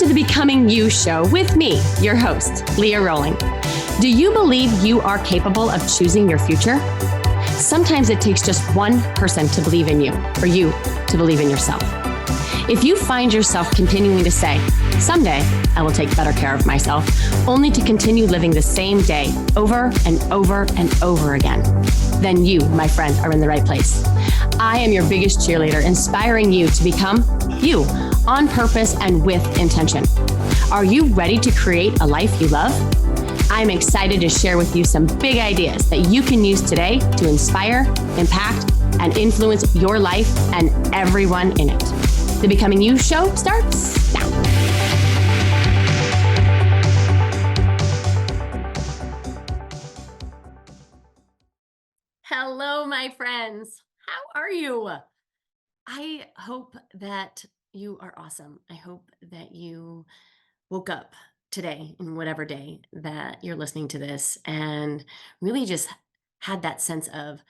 the Becoming You show with me, your host, Leah Rowling. Do you believe you are capable of choosing your future? Sometimes it takes just one person to believe in you, or you to believe in yourself. If you find yourself continuing to say, someday I will take better care of myself, only to continue living the same day over and over and over again, then you, my friend, are in the right place. I am your biggest cheerleader, inspiring you to become you on purpose and with intention. Are you ready to create a life you love? I'm excited to share with you some big ideas that you can use today to inspire, impact, and influence your life and everyone in it. The Becoming You show starts now. Hello, my friends. How are you? I hope that you are awesome. I hope that you woke up today, in whatever day that you're listening to this, and really just had that sense of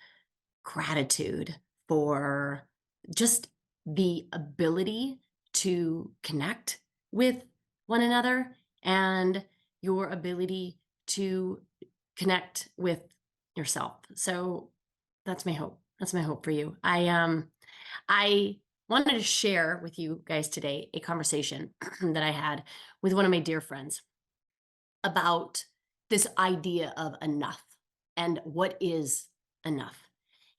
gratitude for just the ability to connect with one another and your ability to connect with yourself. So that's my hope. That's my hope for you. I wanted to share with you guys today a conversation that I had with one of my dear friends about this idea of enough and what is enough.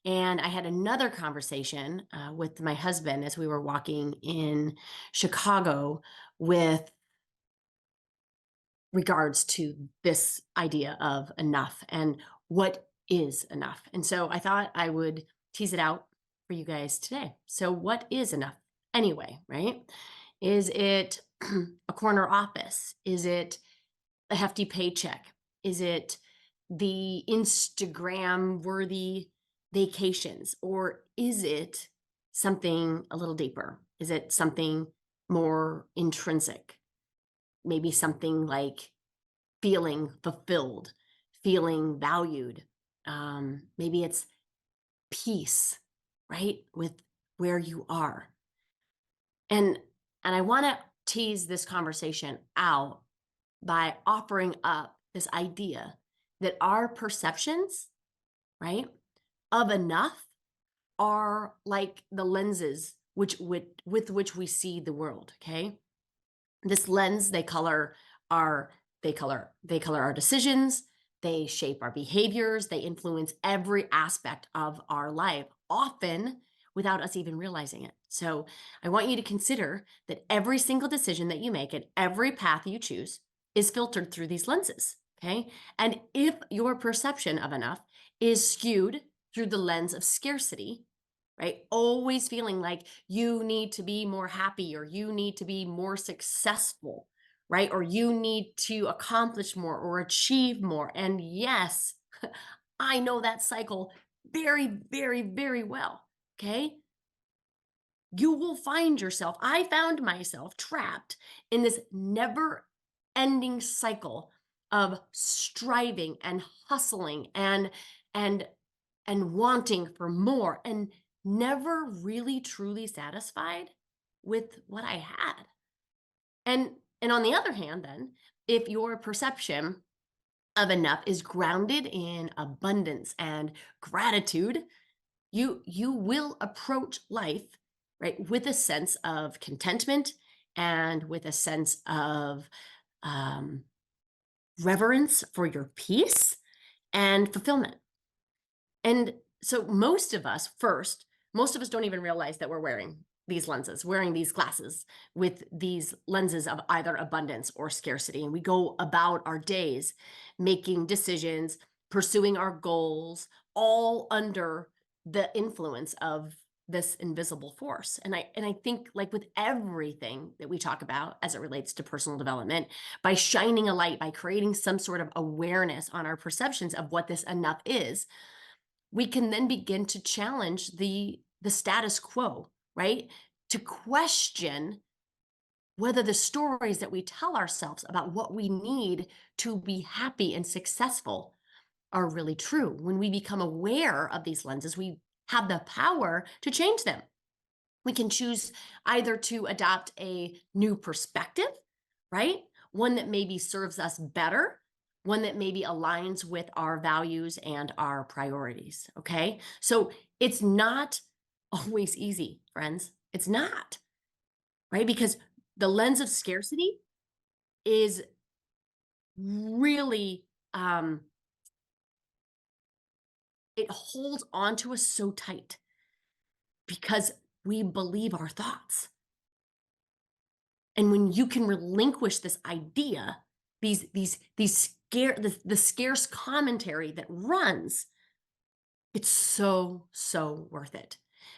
And I had another conversation with my husband as we were walking in Chicago with regards to this idea of enough and what is enough. And so I thought I would tease it out for you guys today. So, what is enough anyway, right? Is it a corner office? Is it a hefty paycheck? Is it the Instagram worthy vacations? Or is it something a little deeper? Is it something more intrinsic? Maybe something like feeling fulfilled, feeling valued. Maybe it's peace, right? With where you are. And I want to tease this conversation out by offering up this idea that our perceptions, right, of enough are like the lenses with which we see the world. Okay. This lens, they color our decisions, they shape our behaviors, they influence every aspect of our life, often without us even realizing it. So I want you to consider that every single decision that you make and every path you choose is filtered through these lenses. Okay. And if your perception of enough is skewed through the lens of scarcity, right? Always feeling like you need to be more happy or you need to be more successful, right? Or you need to accomplish more or achieve more. And yes, I know that cycle very, very, very well. Okay. You will find yourself, I found myself trapped in this never ending cycle of striving and hustling and wanting for more and never really truly satisfied with what I had. And on the other hand, then, if your perception of enough is grounded in abundance and gratitude, you will approach life, right, with a sense of contentment and with a sense of um, reverence for your peace and fulfillment. And so most of us don't even realize that we're wearing these glasses with these lenses of either abundance or scarcity. And we go about our days making decisions, pursuing our goals, all under the influence of this invisible force. And I think, like with everything that we talk about as it relates to personal development, by shining a light, by creating some sort of awareness on our perceptions of what this enough is, we can then begin to challenge the status quo, right? To question whether the stories that we tell ourselves about what we need to be happy and successful are really true. When we become aware of these lenses, we have the power to change them. We can choose either to adopt a new perspective right? One that maybe serves us better, one that maybe aligns with our values and our priorities. Okay. So it's not always easy, friends. It's not, right? Because the lens of scarcity is really, it holds on to us so tight because we believe our thoughts. And when you can relinquish this idea, these the scarce commentary that runs, it's so worth it.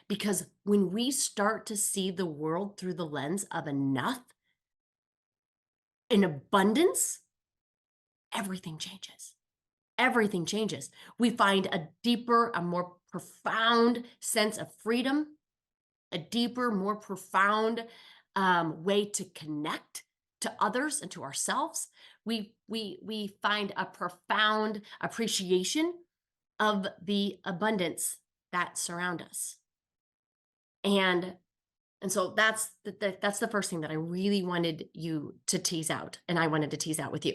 Because when we start to see the world through the lens of enough, in abundance, everything changes. Everything changes. We find a deeper, a more profound sense of freedom, a deeper, more profound way to connect to others and to ourselves. We find a profound appreciation of the abundance that surround us. And so that's the first thing that I really wanted you to tease out, and I wanted to tease out with you.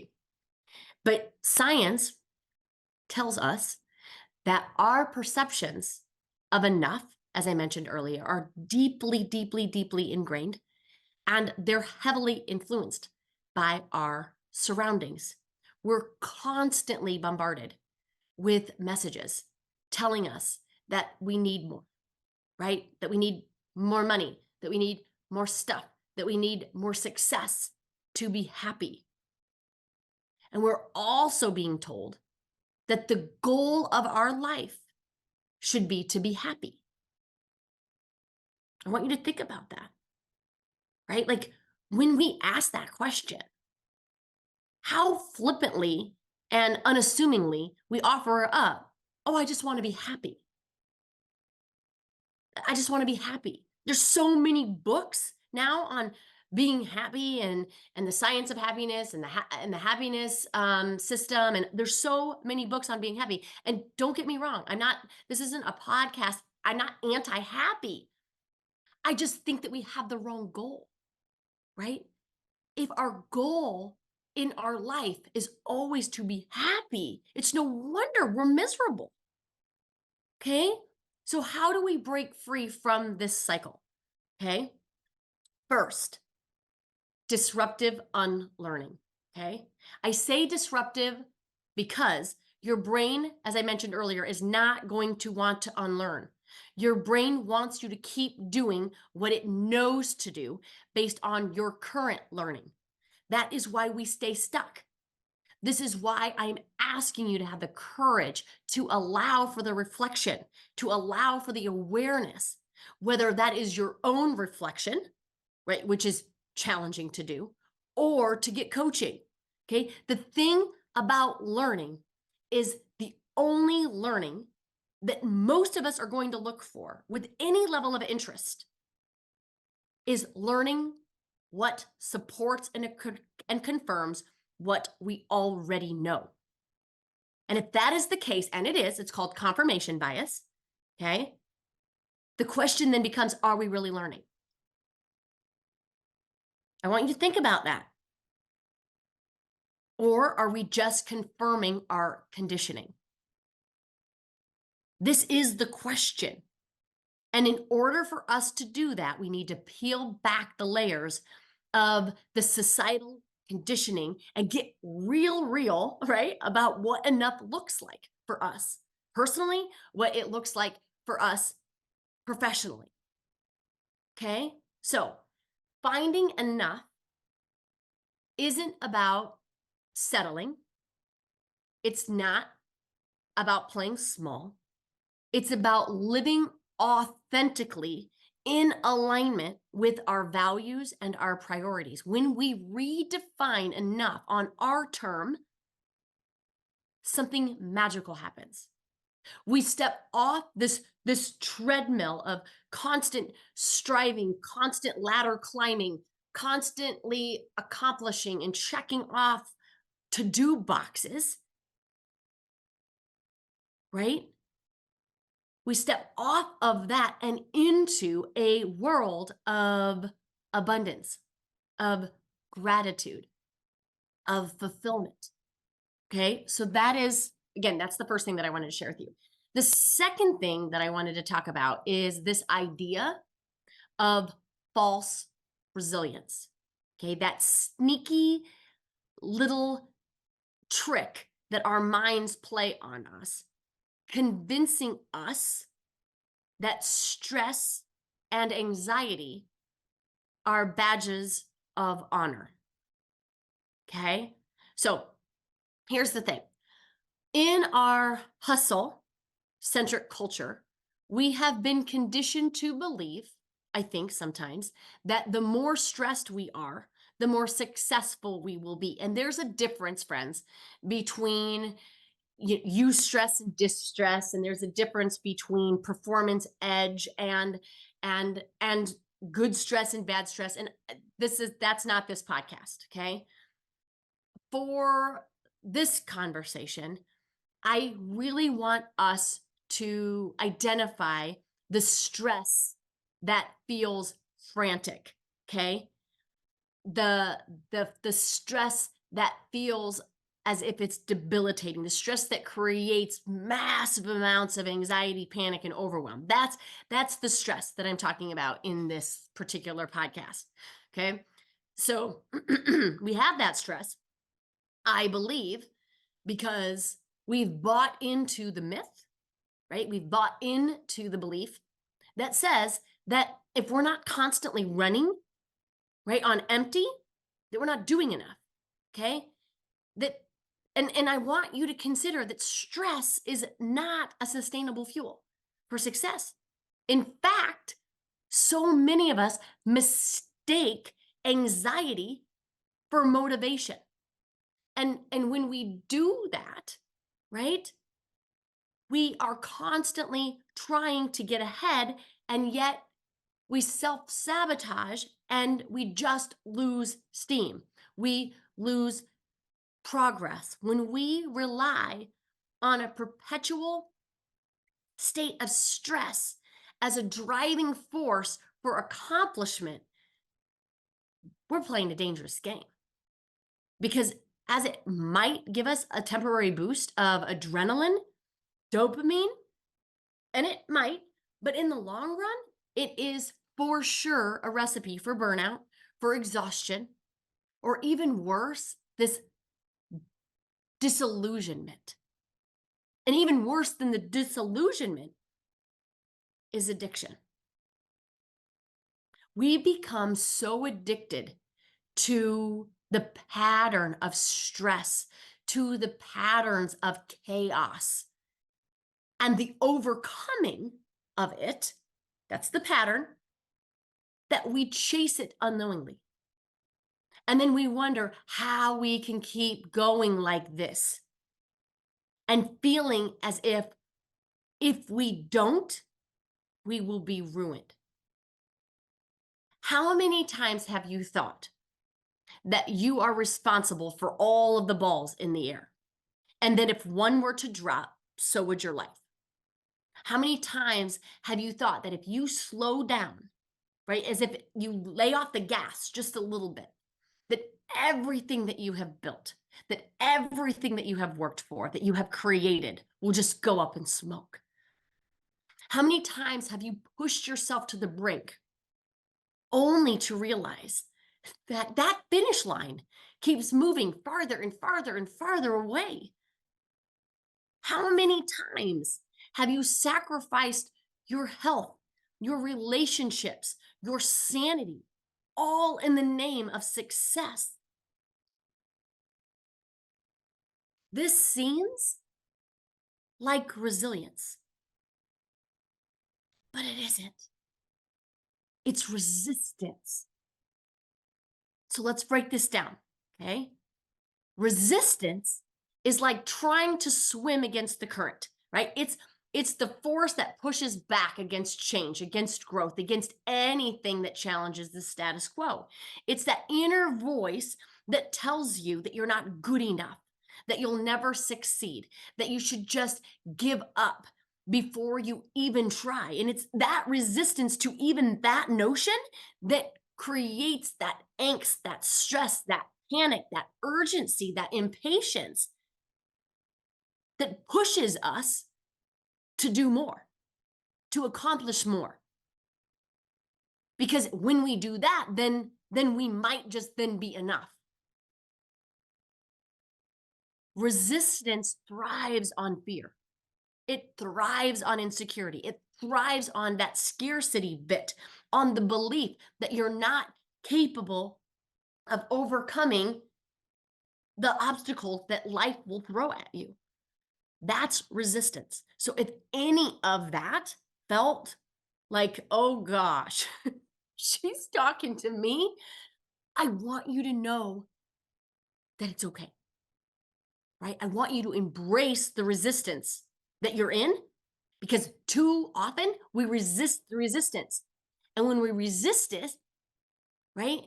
But science tells us that our perceptions of enough, as I mentioned earlier, are deeply ingrained, and they're heavily influenced by our surroundings. We're constantly bombarded with messages telling us that we need more, right? That we need more money, that we need more stuff, that we need more success to be happy. And we're also being told that the goal of our life should be to be happy. I want you to think about that, right? Like when we ask that question, how flippantly and unassumingly we offer up, oh, I just want to be happy. I just want to be happy. There's so many books now on being happy and the science of happiness and the happiness system, and there's so many books on being happy. And don't get me wrong, I'm not. This isn't a podcast. I'm not anti-happy. I just think that we have the wrong goal, right? If our goal in our life is always to be happy, it's no wonder we're miserable. Okay. So, how do we break free from this cycle? Okay. First, disruptive unlearning. Okay. I say disruptive because your brain, as I mentioned earlier, is not going to want to unlearn. Your brain wants you to keep doing what it knows to do based on your current learning. That is why we stay stuck. This is why I'm asking you to have the courage to allow for the reflection, to allow for the awareness, whether that is your own reflection, right, which is challenging to do, or to get coaching. Okay. The thing about learning is the only learning that most of us are going to look for with any level of interest is learning what supports and confirms what we already know. And if that is the case, and it is, it's called confirmation bias. Okay. The question then becomes, are we really learning? I want you to think about that. Or are we just confirming our conditioning? This is the question. And in order for us to do that, we need to peel back the layers of the societal conditioning and get real, right, about what enough looks like for us personally, what it looks like for us professionally. Okay. So finding enough isn't about settling, it's not about playing small. It's about living authentically in alignment with our values and our priorities. When we redefine enough on our term, something magical happens. We step off this treadmill of constant striving, constant ladder climbing, constantly accomplishing and checking off to-do boxes, right? We step off of that and into a world of abundance, of gratitude, of fulfillment. Okay. So that is, again, that's the first thing that I wanted to share with you. The second thing that I wanted to talk about is this idea of false resilience. Okay. That sneaky little trick that our minds play on us, convincing us that stress and anxiety are badges of honor. Okay. So here's the thing, in our hustle centric culture, we have been conditioned to believe, I think sometimes, that the more stressed we are, the more successful we will be. And there's a difference, friends, between eustress and distress, and there's a difference between performance edge and good stress and bad stress. And that's not this podcast, okay? For this conversation, I really want us to identify the stress that feels frantic, okay? The stress that feels as if it's debilitating, the stress that creates massive amounts of anxiety, panic, and overwhelm. That's the stress that I'm talking about in this particular podcast, okay? So we have that stress, I believe, because we've bought into the myth, right? We've bought into the belief that says that if we're not constantly running, right, on empty, that we're not doing enough, okay? That and I want you to consider that stress is not a sustainable fuel for success. In fact, so many of us mistake anxiety for motivation. And when we do that, right, we are constantly trying to get ahead, and yet we self-sabotage and we just lose steam. We lose progress when we rely on a perpetual state of stress as a driving force for accomplishment. We're playing a dangerous game, because as it might give us a temporary boost of adrenaline, dopamine, and it might, but in the long run, it is for sure a recipe for burnout, for exhaustion, or even worse, this disillusionment. And even worse than the disillusionment is addiction. We become so addicted to the pattern of stress, to the patterns of chaos, and the overcoming of it, that's the pattern, that we chase it unknowingly. And then we wonder how we can keep going like this, and feeling as if we don't, we will be ruined. How many times have you thought that you are responsible for all of the balls in the air, and that if one were to drop, so would your life? How many times have you thought that if you slow down, right, as if you lay off the gas just a little bit, that everything that you have built, that everything that you have worked for, that you have created, will just go up in smoke? How many times have you pushed yourself to the brink only to realize that that finish line keeps moving farther and farther and farther away? How many times have you sacrificed your health, your relationships, your sanity, all in the name of success? This seems like resilience, but it isn't. It's resistance. So let's break this down, okay? Resistance is like trying to swim against the current, right? It's the force that pushes back against change, against growth, against anything that challenges the status quo. It's that inner voice that tells you that you're not good enough, that you'll never succeed, that you should just give up before you even try. And it's that resistance to even that notion that creates that angst, that stress, panic, that urgency, that impatience that pushes us to do more, to accomplish more. Because when we do that, then we might just then be enough. Resistance thrives on fear. It thrives on insecurity. It thrives on that scarcity bit, on the belief that you're not capable of overcoming the obstacles that life will throw at you. That's resistance. So if any of that felt like, oh gosh, she's talking to me, I want you to know that it's okay, right? I want you to embrace the resistance that you're in because too often we resist the resistance. And when we resist it, right,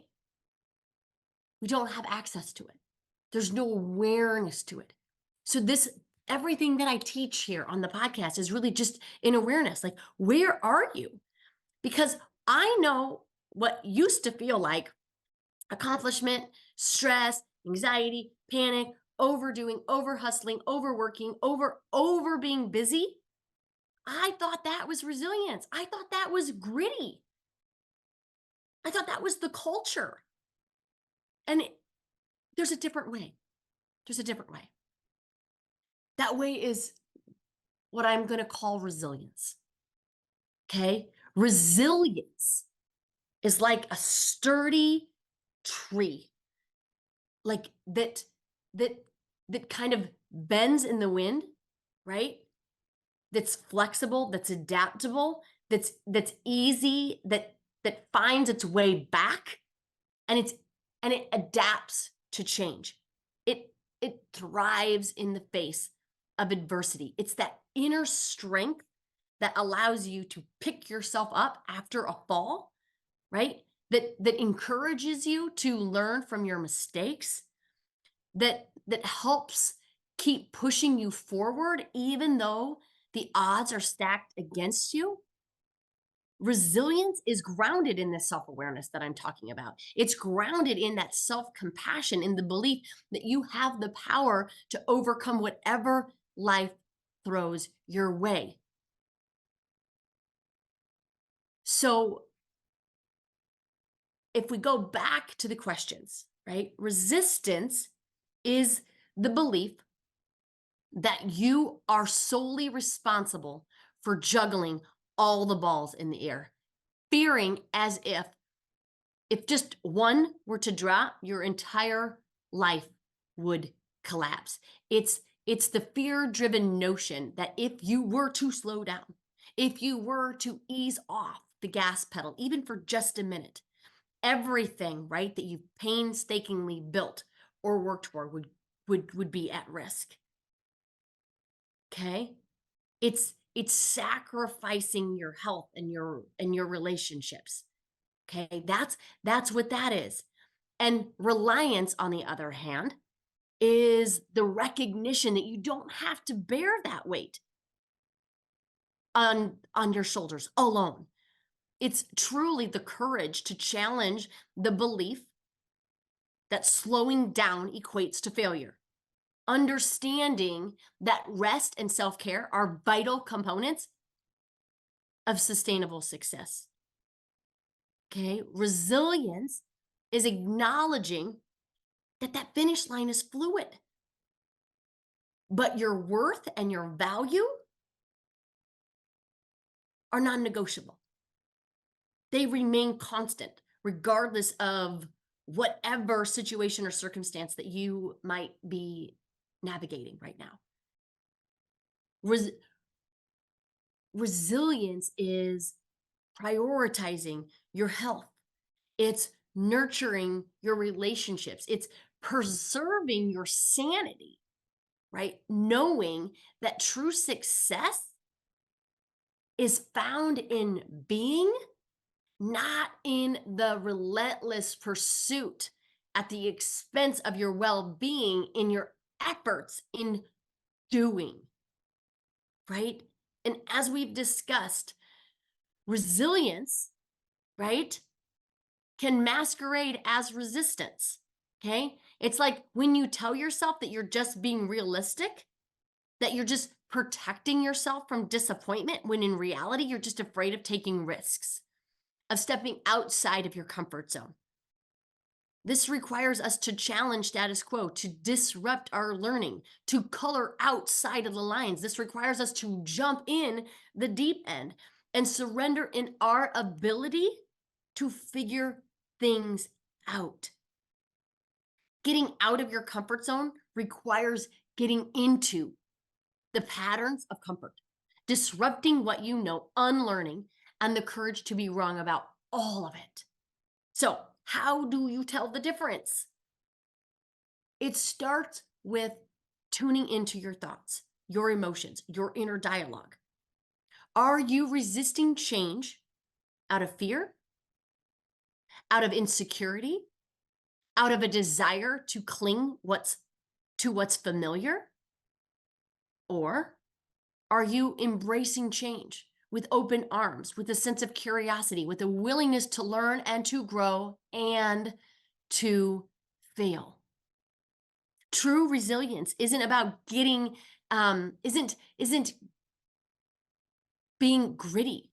we don't have access to it. There's no awareness to it. So this everything that I teach here on the podcast is really just in awareness. Like, where are you? Because I know what used to feel like accomplishment, stress, anxiety, panic, overdoing, over hustling, overworking, over being busy. I thought that was resilience. I thought that was gritty. I thought that was the culture. And there's a different way. There's a different way. That way is what I'm going to call resilience. Okay? Resilience is like a sturdy tree, like that that kind of bends in the wind, right? That's flexible, that's adaptable, that's easy, that finds its way back, and it adapts to change. It thrives in the face of adversity. It's that inner strength that allows you to pick yourself up after a fall, right? That encourages you to learn from your mistakes, that helps keep pushing you forward even though the odds are stacked against you. Resilience is grounded in this self-awareness that I'm talking about. It's grounded in that self-compassion, in the belief that you have the power to overcome whatever life throws your way. So if we go back to the questions, right? Resistance is the belief that you are solely responsible for juggling all the balls in the air, fearing as if just one were to drop, your entire life would collapse. It's the fear-driven notion that if you were to slow down, if you were to ease off the gas pedal, even for just a minute, everything, right, that you've painstakingly built or worked for would be at risk. Okay? It's sacrificing your health and your relationships. Okay? That's what that is. And reliance, on the other hand, is the recognition that you don't have to bear that weight on your shoulders alone. It's truly the courage to challenge the belief that slowing down equates to failure. Understanding that rest and self-care are vital components of sustainable success. Okay? Resilience is acknowledging that finish line is fluid, but your worth and your value are non-negotiable. They remain constant regardless of whatever situation or circumstance that you might be navigating right now. Resilience is prioritizing your health. It's nurturing your relationships. It's preserving your sanity, right? Knowing that true success is found in being, not in the relentless pursuit at the expense of your well-being in your efforts in doing, right? And as we've discussed, resilience, right, can masquerade as resistance. Okay. It's like when you tell yourself that you're just being realistic, that you're just protecting yourself from disappointment, when in reality, you're just afraid of taking risks, of stepping outside of your comfort zone. This requires us to challenge status quo, to disrupt our learning, to color outside of the lines. This requires us to jump in the deep end and surrender in our ability to figure things out. Getting out of your comfort zone requires getting into the patterns of comfort, disrupting what you know, unlearning, and the courage to be wrong about all of it. So, how do you tell the difference? It starts with tuning into your thoughts, your emotions, your inner dialogue. Are you resisting change out of fear, out of insecurity, out of a desire to cling to what's familiar? Or are you embracing change with open arms, with a sense of curiosity, with a willingness to learn and to grow and to fail? True resilience isn't about getting isn't being gritty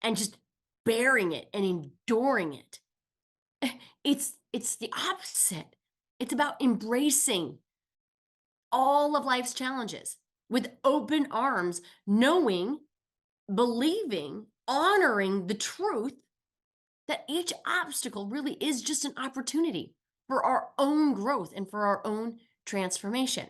and just bearing it and enduring it. It's the opposite. It's about embracing all of life's challenges with open arms, knowing, believing, honoring the truth that each obstacle really is just an opportunity for our own growth and for our own transformation.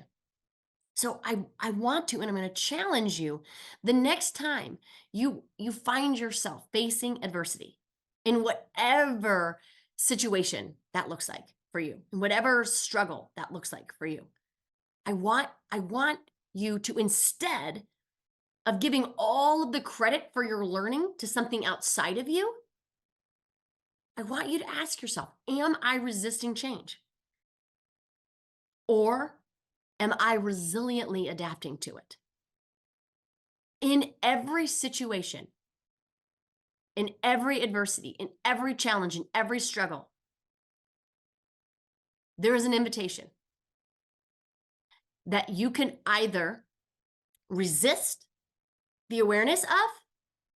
So I want to, and I'm going to challenge you the next time you find yourself facing adversity in whatever situation that looks like for you, in whatever struggle that looks like for you. I want you to, instead of giving all of the credit for your learning to something outside of you, I want you to ask yourself, am I resisting change? Or am I resiliently adapting to it? In every situation, in every adversity, in every challenge, in every struggle, there is an invitation that you can either resist the awareness of,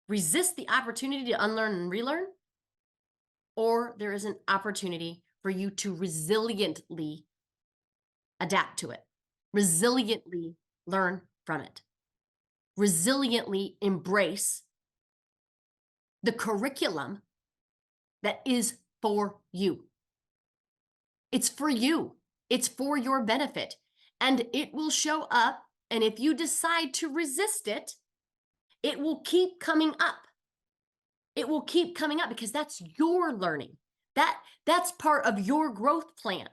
resist the opportunity to unlearn and relearn, or there is an opportunity for you to resiliently adapt to it, resiliently learn from it, resiliently embrace the curriculum that is for you. It's for you. It's for your benefit. And it will show up. And if you decide to resist it, it will keep coming up. It will keep coming up because that's your learning. That's part of your growth plan.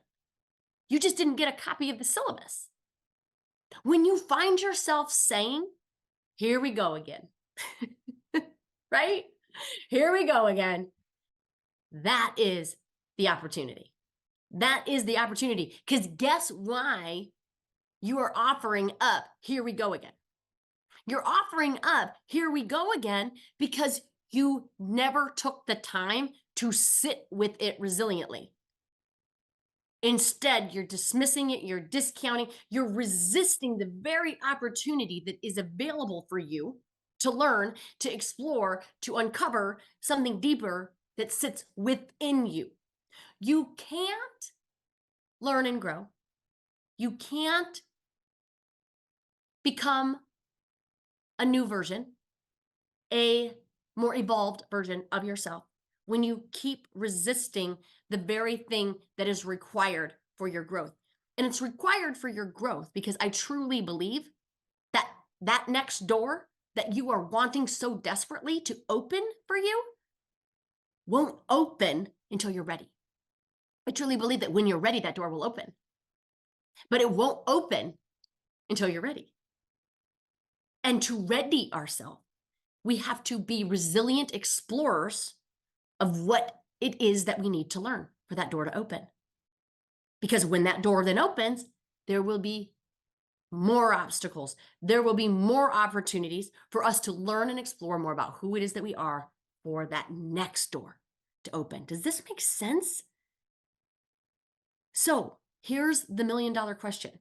You just didn't get a copy of the syllabus. When you find yourself saying, here we go again, right? Here we go again. That is the opportunity. That is the opportunity. Because guess why you are offering up, here we go again? You're offering up, here we go again, because you never took the time to sit with it resiliently. Instead, you're dismissing it, you're discounting, you're resisting the very opportunity that is available for you to learn, to explore, to uncover something deeper that sits within you. You can't learn and grow. You can't become a new version, a more evolved version of yourself when you keep resisting the very thing that is required for your growth. And it's required for your growth because I truly believe that that next door that you are wanting so desperately to open for you won't open until you're ready. I truly believe that when you're ready, that door will open, but it won't open until you're ready. And to ready ourselves, we have to be resilient explorers of what it is that we need to learn for that door to open. Because when that door then opens, there will be more obstacles. There will be more opportunities for us to learn and explore more about who it is that we are for that next door to open. Does this make sense? So Here's the $1,000,000 question.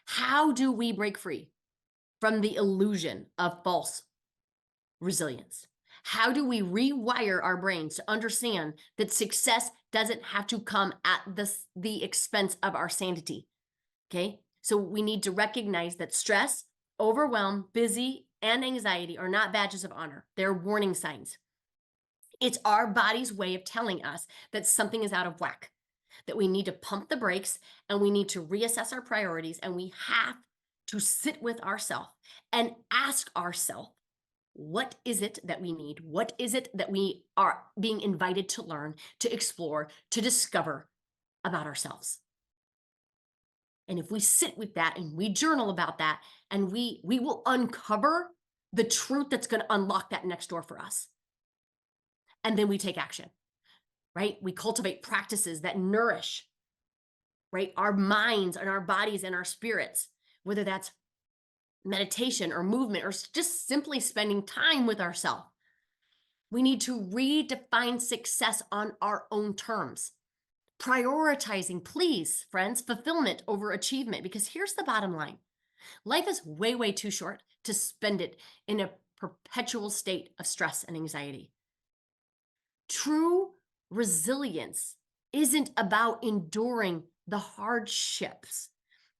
How do we break free from the illusion of false resilience? How do we rewire our brains to understand that success doesn't have to come at the expense of our sanity? Okay. So we need to recognize that stress, overwhelm, busy, and anxiety are not badges of honor. They're warning signs. It's our body's way of telling us that something is out of whack, that we need to pump the brakes and we need to reassess our priorities, and we have to sit with ourselves and ask ourselves, what is it that we need? What is it that we are being invited to learn, to explore, to discover about ourselves? And if we sit with that and we journal about that, and we will uncover the truth that's going to unlock that next door for us. And then we take action, right? We cultivate practices that nourish, right, our minds and our bodies and our spirits, whether that's meditation or movement or just simply spending time with ourselves. We need to redefine success on our own terms. Prioritizing, please, friends, fulfillment over achievement. Because here's the bottom line: life is way, way too short to spend it in a perpetual state of stress and anxiety. True resilience isn't about enduring the hardships.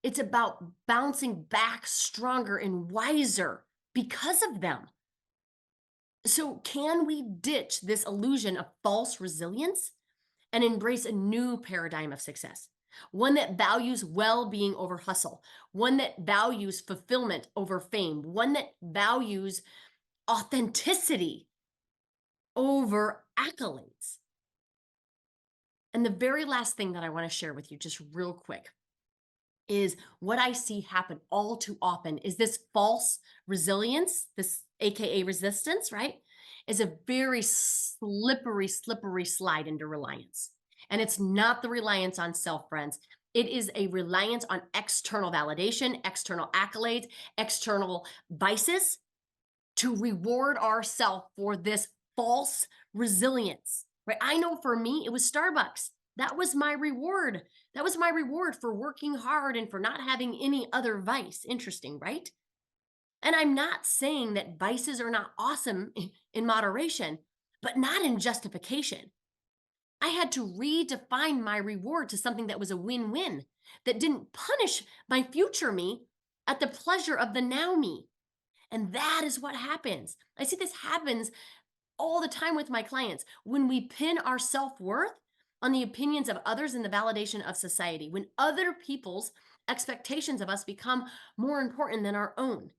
It's about bouncing back stronger and wiser because of them. So, can we ditch this illusion of false resilience and embrace a new paradigm of success? One that values well being over hustle, one that values fulfillment over fame, one that values authenticity over accolades. And the very last thing that I want to share with you, just real quick, is what I see happen all too often is this false resilience, this AKA resistance, right? Is a very slippery, slippery slide into reliance. And it's not the reliance on self, friends. It is a reliance on external validation, external accolades, external vices to reward ourselves for this false resilience, right? I know for me, it was Starbucks. That was my reward. That was my reward for working hard and for not having any other vice. Interesting, right? And I'm not saying that vices are not awesome in moderation, but not in justification. I had to redefine my reward to something that was a win-win, that didn't punish my future me at the pleasure of the now me. And that is what happens. I see this happens all the time with my clients. When we pin our self-worth on the opinions of others and the validation of society, when other people's expectations of us become more important than our own,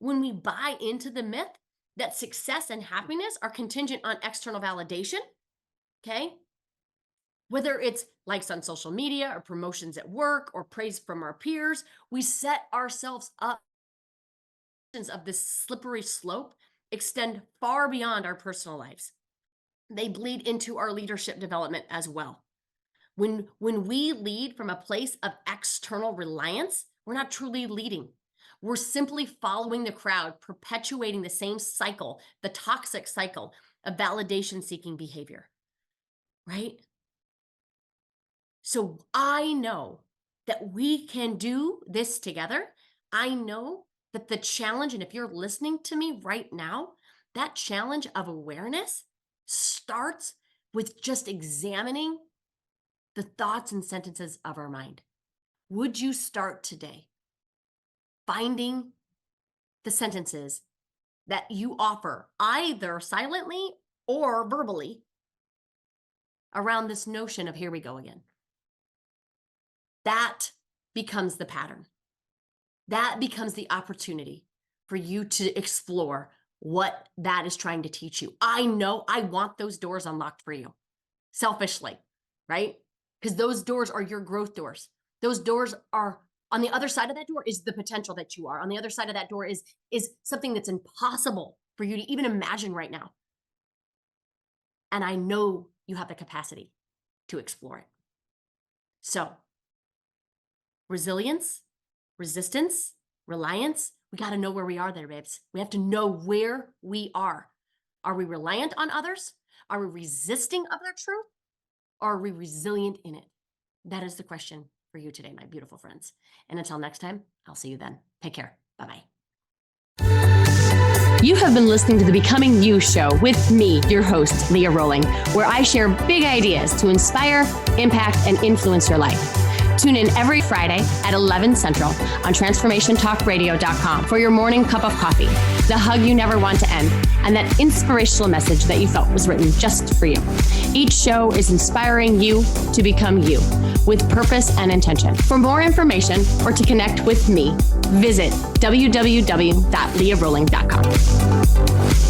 when we buy into the myth that success and happiness are contingent on external validation, okay? Whether it's likes on social media or promotions at work or praise from our peers, we set ourselves up of this slippery slope extend far beyond our personal lives. They bleed into our leadership development as well. When we lead from a place of external reliance, we're not truly leading. We're simply following the crowd, perpetuating the same cycle, the toxic cycle of validation seeking behavior, right? So I know that we can do this together. I know that the challenge, and if you're listening to me right now, that challenge of awareness starts with just examining the thoughts and sentences of our mind. Would you start today finding the sentences that you offer either silently or verbally around this notion of here we go again? That becomes the pattern. That becomes the opportunity for you to explore what that is trying to teach you. I know I want those doors unlocked for you, selfishly, right? Because those doors are your growth doors. Those doors are on the other side of that door is the potential that you are. On the other side of that door is something that's impossible for you to even imagine right now. And I know you have the capacity to explore it. So, resilience, resistance, reliance, we got to know where we are there, babes. We have to know where we are. Are we reliant on others? Are we resisting of their truth? Or are we resilient in it? That is the question for you today, my beautiful friends. And until next time, I'll see you then. Take care. Bye-bye. You have been listening to the Becoming You show with me, your host, Leah Rolling, where I share big ideas to inspire, impact, and influence your life. Tune in every Friday at 11 Central on transformationtalkradio.com for your morning cup of coffee, the hug you never want to end, and that inspirational message that you felt was written just for you. Each show is inspiring you to become you with purpose and intention. For more information or to connect with me, visit www.leahrolling.com.